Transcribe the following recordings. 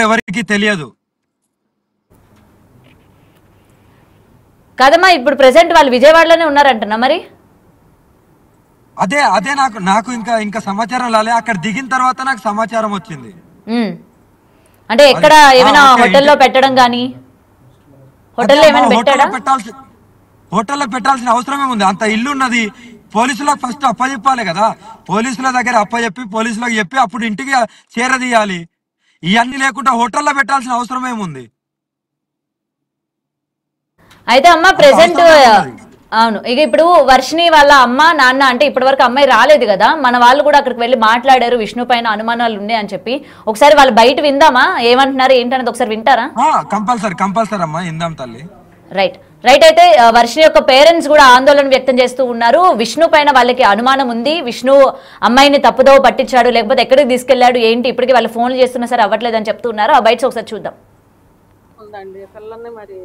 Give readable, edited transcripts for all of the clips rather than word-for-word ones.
ఎవరికి తెలియదు కదమ్మా. ఇప్పుడు ప్రెసెంట్ వాళ్ళు విజయవాడలోనే ఉన్నారంటనా మరి? అదే అదే నాకు నాకు ఇంకా ఇంకా సమాచారం రాలే. అక్కడ దిగిన తర్వాత నాకు సమాచారం వచ్చింది. అంటే ఎక్కడ ఏమైనా హోటల్లో పెట్టడం కానీ, హోటల్లో ఏమైనా పెట్టాడా? హోటల్లో పెట్టాల్సిన అవసరమే ఉంది. అంత ఇల్లు ఉన్నది. పోలీసులకు ఫస్ట్ అప్పచెప్పాలి కదా. పోలీసుల దగ్గర అప్పచెప్పి పోలీసులకు చెప్పి అప్పుడు ఇంటికి చేరదీయాలి. ఇవన్నీ లేకుండా హోటల్లో పెట్టాల్సిన అవసరం ఏముంది? అయితే అమ్మ ప్రెసెంట్ అవును. ఇక ఇప్పుడు వర్షిణి వాళ్ళ అమ్మ నాన్న అంటే ఇప్పటి వరకు అమ్మాయి రాలేదు కదా, మన వాళ్ళు కూడా అక్కడికి వెళ్ళి మాట్లాడారు విష్ణు పైన అనుమానాలు ఉన్నాయి అని చెప్పి. ఒకసారి వాళ్ళు బయట విందామా ఏమంటున్నారు ఏంటనేది ఒకసారి వింటారా? కంపల్సరీ అమ్మా, ఇందాం తల్లి. Right right. అయితే వర్షిణి యొక్క పేరెంట్స్ కూడా ఆందోళన వ్యక్తం చేస్తూ ఉన్నారు. విష్ణు పైన వాళ్ళకి అనుమానం ఉంది. విష్ణు అమ్మాయిని తప్పుదోవ పట్టించాడు, లేకపోతే ఎక్కడికి తీసుకెళ్లాడు ఏంటి, ఇప్పటికీ వాళ్ళు ఫోన్లు చేస్తున్నా సరే అవ్వట్లేదని చెప్తూ ఉన్నారు. ఆ బయట ఒకసారి చూద్దాం. మరి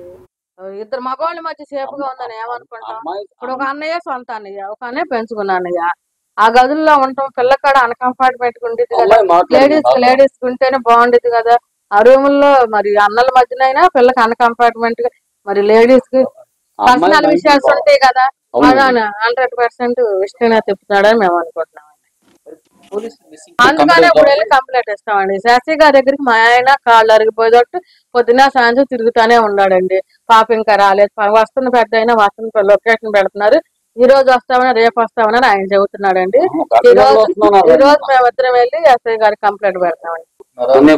ఇద్దరు మగవాళ్ళ మధ్య సేపుగా ఉందని ఏమనుకుంటాం. ఇప్పుడు ఒక అన్నయ్య సొంత అన్నయ్య, ఒక అన్నయ్య పెంచుకున్న అన్నయ్య. ఆ గదుల్లో ఉండటం పిల్లకాడ అన్కంఫర్టబుల్ ఉండేది కదా. లేడీస్ ఉంటేనే బాగుండేది కదా. ఆ రూముల్లో మరి అన్నల మధ్యనైనా పిల్లకి అన్కంఫర్టబుల్ గా, మరి లేడీస్ కి పర్సనల్ విషయాలు ఉంటాయి కదా. 100% విష్ణునే తిప్పుతున్నాడని మేము అనుకుంటున్నాం. అందుకనే ఇప్పుడు వెళ్ళి కంప్లైంట్ ఇస్తామండి. శాస్త్రి గారి దగ్గరికి మా ఆయన కాళ్ళు అరిగిపోయేటట్టు పొద్దున సాయంత్రం తిరుగుతానే ఉన్నాడండి. పాప ఇంకా రాలేదు. వస్తున్న పెద్ద అయినా వస్తున్న లొకేషన్ పెడుతున్నారు. ఈ రోజు వస్తామని రేపు వస్తామని ఆయన చెబుతున్నాడండి. ఈ రోజు మేమిద్దరం వెళ్ళి ఎస్ఐ గారికి కంప్లైంట్ పెడతామండి.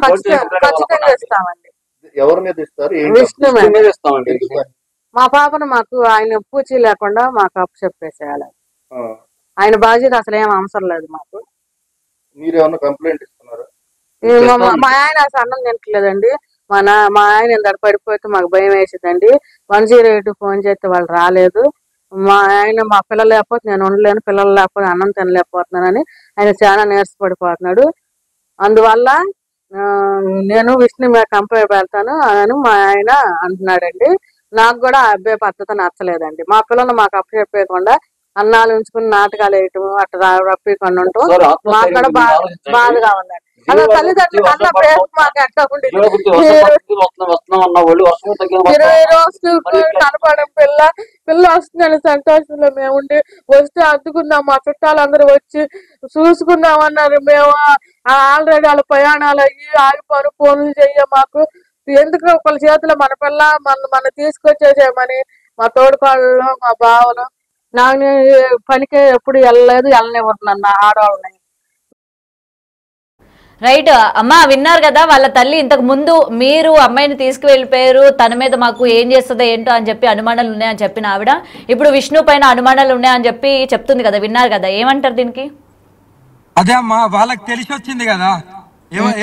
ఖచ్చితంగా ఇస్తామండి. విష్ణు మా పాపను మాకు ఆయన పూచి లేకుండా మాకు అప్పు చెప్పేసేయాలి. ఆయన బాధ్యత అసలు ఏం అవసరం లేదు మాకు. మా ఆయన అసలు అన్నం తింటలేదండి. మా ఆయన ఇందాక పడిపోతే మాకు భయం వేసిందండి. 108 ఫోన్ చేస్తే వాళ్ళు రాలేదు. మా ఆయన మా పిల్లలు లేకపోతే నేను ఉండలేను, పిల్లలు లేకపోతే అన్నం తినలేకపోతున్నానని ఆయన చాలా నీరసపడిపోతున్నాడు. అందువల్ల నేను విష్ణు మీద కంప్లైంట్ పెడతాను అని మా ఆయన అంటున్నాడండి. నాకు కూడా ఆ అబ్బాయి పద్ధతి నచ్చలేదండి. మా పిల్లలు మాకు అప్పు చెప్పేయకుండా అన్నాలు ఉంచుకుని నాటకాలు వేయటం అట్లా రప్పికుండా ఉండటం మాకు కూడా బాధగా ఉందండి. అదే తల్లిదండ్రులు అన్న ప్రేమ మాకు ఎట్లా ఉండేది. 20 రోజులు కనపడం పిల్ల వస్తుందని సంతోషంలో మేము ఉండి వస్తే అద్దుకుందాం, మా చుట్టాలందరూ వచ్చి చూసుకుందాం అన్నారు. మేము ఆల్రెడీ వాళ్ళ ప్రయాణాలు అయ్యి ఆగిపోను, ఫోన్లు చెయ్య మాకు ఎందుకు ఒకళ్ళ చేతిలో మన పిల్ల మన తీసుకొచ్చేసేయమని మా తోడుకోళ్ళు మా బావలు నాకు పనికి ఎప్పుడు వెళ్ళనివ్వరు నా ఆడవాళ్ళని. రైట్ అమ్మా, విన్నారు కదా వాళ్ళ తల్లి ఇంతకు ముందు మీరు అమ్మాయిని తీసుకువెళ్ళిపోయారు, తన మీద మాకు ఏం చేస్తుందో ఏంటో అని చెప్పి అనుమానాలు ఉన్నాయని చెప్పిన ఆవిడ ఇప్పుడు విష్ణు పైన అనుమానాలు ఉన్నాయని చెప్పి చెప్తుంది కదా. విన్నారు కదా, ఏమంటారు దీనికి? అదే అమ్మా, వాళ్ళకి తెలిసి వచ్చింది కదా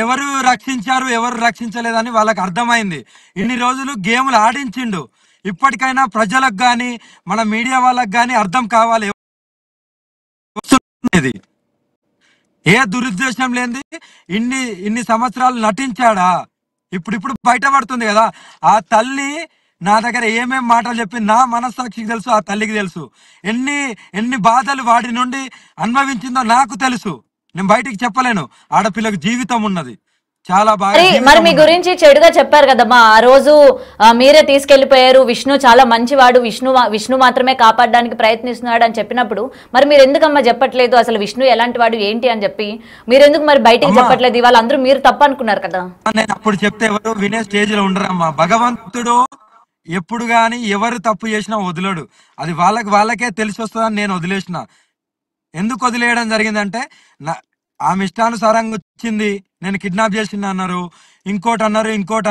ఎవరు రక్షించారు ఎవరు రక్షించలేదని వాళ్ళకి అర్థమైంది. ఇన్ని రోజులు గేములు ఆడించిండు. ఇప్పటికైనా ప్రజలకు గాని మన మీడియా వాళ్ళకి గాని అర్థం కావాలి. ఏ దురుద్దేశం లేనిది ఇన్ని సంవత్సరాలు నటించాడా. ఇప్పుడు బయటపడుతుంది కదా. ఆ తల్లి నా దగ్గర ఏమేం మాటలు చెప్పింది నా మనస్సాక్షికి తెలుసు, ఆ తల్లికి తెలుసు. ఎన్ని బాధలు వాడి నుండి అనుభవించిందో నాకు తెలుసు. నేను బయటికి చెప్పలేను. ఆడపిల్లకు జీవితం ఉన్నది, చాలా బాగా. మరి మీ గురించి చెడుగా చెప్పారు కదమ్మా ఆ రోజు, మీరే తీసుకెళ్లిపోయారు, విష్ణు చాలా మంచివాడు, విష్ణు మాత్రమే కాపాడడానికి ప్రయత్నిస్తున్నాడు అని చెప్పినప్పుడు మరి మీరు ఎందుకమ్మా చెప్పట్లేదు అసలు విష్ణు ఎలాంటి వాడు ఏంటి అని చెప్పి? మీరు ఎందుకు మరి బయటికి చెప్పట్లేదు? ఇవాళ అందరూ మీరు తప్పు అనుకున్నారు కదా. నేను అప్పుడు చెప్తే ఎవరు వినే స్టేజ్ లో ఉండరమ్మా. భగవంతుడు ఎప్పుడు గాని ఎవరు తప్పు చేసినా వదిలేడు. అది వాళ్ళకే తెలిసి వస్తుందని నేను వదిలేసిన. ఎందుకు వదిలేయడం జరిగిందంటే ఆమె ఇష్టానుసారంగా వచ్చింది. నేను కిడ్నాప్ చేసిన అన్నారు, ఇంకోటి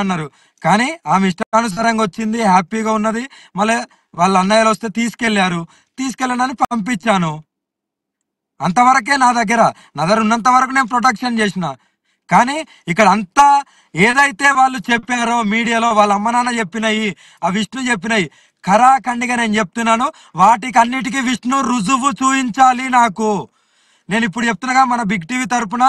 అన్నారు. కానీ ఆమె ఇష్టానుసారంగా వచ్చింది, హ్యాపీగా ఉన్నది. మళ్ళీ వాళ్ళ అన్నయ్యలు వస్తే తీసుకెళ్ళనని పంపించాను. అంతవరకే నా దగ్గర ఉన్నంత వరకు నేను ప్రొటెక్షన్ చేసిన. కానీ ఇక్కడ అంతా ఏదైతే వాళ్ళు చెప్పారో మీడియాలో వాళ్ళ అమ్మ నాన్న చెప్పినాయి, ఆ విష్ణు చెప్పినాయి, ఖరాఖండిగా నేను చెప్తున్నాను. వాటికి అన్నిటికీ విష్ణు రుజువు చూపించాలి నాకు. నేను ఇప్పుడు చెప్తున్నాగా, మన బిగ్ టీవీ తరపున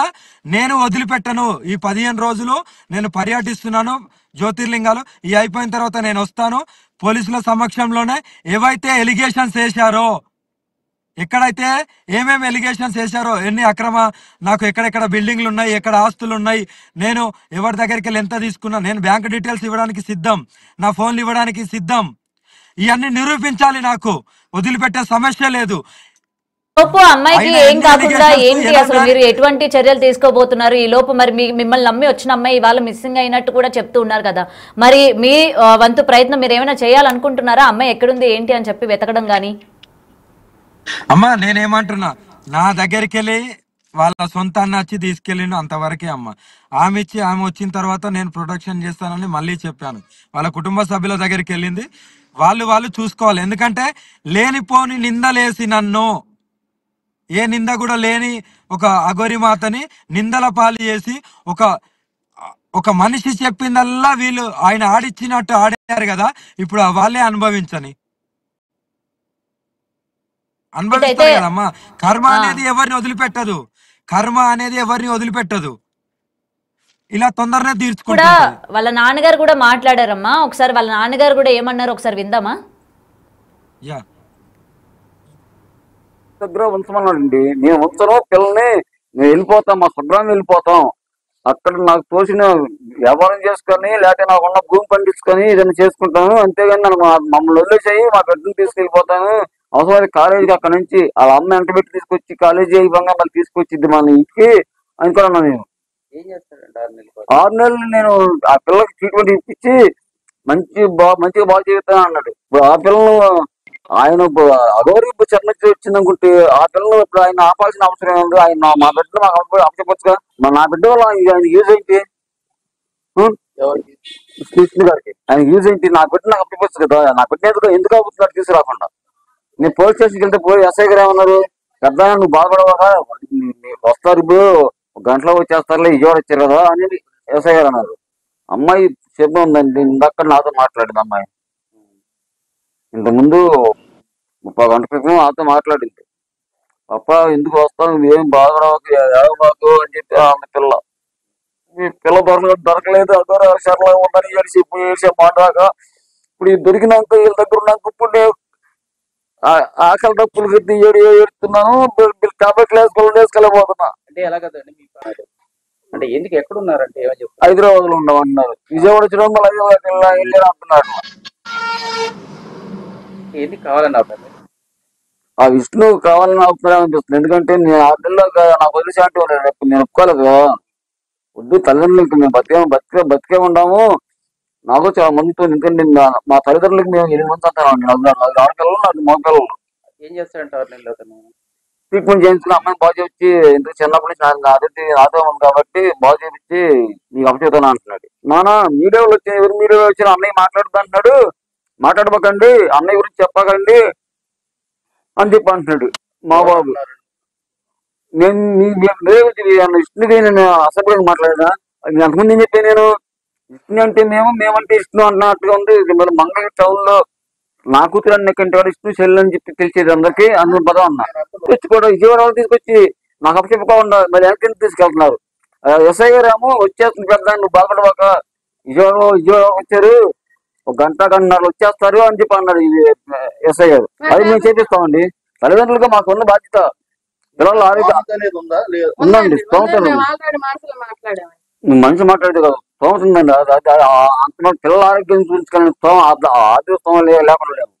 నేను వదిలిపెట్టను. ఈ 15 రోజులు నేను పర్యటిస్తున్నాను జ్యోతిర్లింగాలు. ఈ అయిపోయిన తర్వాత నేను వస్తాను. పోలీసుల సమక్షంలోనే ఏవైతే ఎలిగేషన్స్ వేశారో ఎక్కడైతే ఏమేమి ఎలిగేషన్స్ వేశారో, ఎన్ని అక్రమ, నాకు ఎక్కడెక్కడ బిల్డింగ్లు ఉన్నాయి, ఎక్కడ ఆస్తులు ఉన్నాయి, నేను ఎవరి దగ్గరికి వెళ్ళి ఎంత తీసుకున్నా, నేను బ్యాంక్ డీటెయిల్స్ ఇవ్వడానికి సిద్ధం, నా ఫోన్లు ఇవ్వడానికి సిద్ధం, ఇవన్నీ నిరూపించాలి. నాకు వదిలిపెట్టే సమస్య లేదు. లోపు అమ్మాయికి అయినా ఏం ఎన్ని కాకుండా allegations ఏంటి అసలు ఎలాంటి మీరు ఎటువంటి చర్యలు తీసుకోబోతున్నారు? ఈ లోపు మరి మిమ్మల్ని నమ్మి వచ్చిన అమ్మాయి ఇవాళ మిస్సింగ్ అయినట్టు కూడా చెప్తూ ఉన్నారు కదా, మరి మీ వంతు ప్రయత్నం మీరు ఏమైనా చేయాలనుకుంటున్నారా? అమ్మాయి ఎక్కడుంది ఏంటి అని చెప్పి వెతకడం గానీ. అమ్మా నేనేమంటున్నా, నా దగ్గరికి వెళ్ళి వాళ్ళ సొంత అన్న వచ్చి తీసుకెళ్ళిన అంతవరకే అమ్మ. ఆమె వచ్చిన తర్వాత నేను ప్రొటెక్షన్ చేస్తానని మళ్ళీ చెప్పాను. వాళ్ళ కుటుంబ సభ్యుల దగ్గరికి వెళ్ళింది, వాళ్ళు చూసుకోవాలి. ఎందుకంటే లేనిపోని నిందలేసి నన్ను, ఏ నింద కూడా లేని ఒక అఘోరి మాతని నిందల పాలు చేసి, ఒక మనిషి చెప్పిందల్లా వీళ్ళు ఆయన ఆడిచ్చినట్టు ఆడారు కదా, ఇప్పుడు వాళ్ళే అనుభవించని అయితే అనుభవిస్తారు కదమ్మా. కర్మ ఆ అనేది ఎవరిని వదిలిపెట్టదు, కర్మ అనేది ఎవరిని వదిలిపెట్టదు, ఇలా తొందరనే కూడా తీర్చుకుంటుంటది. వాళ్ళ నాన్నగారు కూడా మాట్లాడారమ్మా. ఒకసారి వాళ్ళ నాన్నగారు కూడా ఏమన్నారు ఒకసారి విందామా? యా దగ్గర ఉంచమన్నాడండి. నేను ఉంచను పిల్లల్ని, నేను వెళ్ళిపోతాం, మా స్వగ్రామం వెళ్ళిపోతాం, అక్కడ నాకు తోచిన వ్యాపారం చేసుకొని లేకపోతే నాకు ఉన్న భూమి పండించుకొని ఏదైనా చేసుకుంటాను, అంతేగాని నన్ను మమ్మల్ని వదిలేసాయి మా బిడ్డను తీసుకెళ్ళిపోతాను. అవసరమైతే కాలేజీకి అక్కడ నుంచి వాళ్ళ అమ్మ వెంట పెట్టి తీసుకొచ్చి కాలేజీ అయిపోగా మళ్ళీ తీసుకొచ్చిద్ది మన ఇంటికి అనుకున్నాను. నేను 6 నెలలు నేను ఆ పిల్లలకి ట్రీట్మెంట్ ఇప్పించి మంచిగా బాగు చేస్తాను అన్నాడు. ఇప్పుడు ఆ పిల్లలు ఆయన అఘోరి చర్మచ్చి వచ్చింది అనుకుంటే ఆ పిల్లలు ఇప్పుడు ఆయన ఆపాల్సిన అవసరం ఉంది. ఆయన మా బిడ్డలు మాకు అప్పచెప్పొచ్చుగా. నా బిడ్డ వల్ల ఆయన యూజ్ ఏంటి? కృష్ణ గారికి ఆయన యూజ్ ఏంటి? నా బిడ్డ నాకు అప్పచెప్పొచ్చు కదా. నా బిడ్డ ఎందుకు అవుతున్నాడు తీసుకురాకుండా? నేను పోలీస్ స్టేషన్కి వెళ్తే ఎస్ఐ గారు ఏమన్నారు, పెద్ద నువ్వు బాధపడవా, వస్తారు ఇప్పుడు గంటలో వచ్చేస్తారులే, విజయవాడ వచ్చారు కదా అని ఎస్ఐ గారు అన్నారు. అమ్మాయి చెప్పు ఉందండి, ఇందాక నాతో మాట్లాడింది అమ్మాయి. ఇంతకుముందు 30 గంటల క్రితం నాతో మాట్లాడింది. పప్ప ఎందుకు వస్తాను, ఏం బాధపడవకు ఏడవకు అని చెప్పి ఆమె ఈ పిల్ల దొరకలేదు, అదొర సరళ ఉందని ఏడిసే మాట్లాక ఇప్పుడు దొరికినాక వీళ్ళ దగ్గర ఉన్నాక ఇప్పుడు ఆకలి డప్పులు కట్టి ఏడుతున్నాను. కాబట్టి క్లాస్ వేసుకెళ్ళబోతున్నా. అంటే ఎలాగదండి మీ అంటే ఎందుకు ఎక్కడున్నారంటే ఏమని చెప్తారు? హైదరాబాద్ లో ఉండమంటున్నారు, విజయవాడ వచ్చిన వెళ్ళి అంటున్నాడు. ఎందుకు కావాలని అవుతుంది? ఆ విష్ణు కావాలని అభిప్రాయం అనిపిస్తుంది. ఎందుకంటే నేను 6 నెలల్లో నాకు వదిలేసి అంటే రేపు నేను ఒప్పుకోలేదు కదా. వద్దు తల్లిదండ్రులకి మేము బతికే ఉన్నాము, నాకు చాలా మందితో. ఎందుకంటే మా తల్లిదండ్రులకి మేము 8 మంది అంటాను, 4 ఆడపిల్లలు 4 మగపిల్లలు. ఏం చేస్తారంటే 6 నెలలు అతను ట్రీట్మెంట్ చేయించుకుని అమ్మాయిని బాగు చేయించి, ఎందుకు చిన్నప్పటి నుంచి నాతో ఉంది కాబట్టి బాగు చేయించి నీకు అప్పచెప్తాను అంటున్నాడు. నానా మీడియాలో వచ్చి ఎవరు మీడియాలో వచ్చిన అన్నయ్య మాట్లాడుతూ అంటున్నాడు, మాట్లాడబోకండి అన్నయ్య గురించి చెప్పకండి అని చెప్పి అంటున్నాడు మా బాబు. నేను విష్ణుది నేను అసభ్యంగా మాట్లాడినా, ఎంతమంది ఏం చెప్పాను నేను? విష్ణు అంటే మేమంటే విష్ణు అన్నట్టుగా ఉంది. మంగళ టౌన్ లో నా కూతురు అన్నకంటే వాడు విష్ణు చెల్లి అని చెప్పి తెలిసేది అందరికీ, అందులో పదం అన్నా. కూడా విజయవాడ తీసుకొచ్చి నాకు అప్పచెప్పకుండా మరి వెనక్కి తీసుకెళ్తున్నారు. ఎస్ఐ గారు ఏమో వచ్చేస్తుంది పెద్ద, నువ్వు బాధపడవాక, విజయవాడ వచ్చారు, 1 గంటన్నర వచ్చేస్తారు అని చెప్పి అన్నాడు ఎస్ఐ గారు. అది మేము చేపిస్తామండి. తల్లిదండ్రులుగా మాకు ఉన్న బాధ్యత. పిల్లల ఆరోగ్యం ఉందండి, స్తోమతండి. మనిషి మాట్లాడేది కదా, స్తోమత ఉందండి. అంత పిల్లల ఆరోగ్యం చూపించుకొని ఆర్థిక స్తోమం లేకుండా లేము.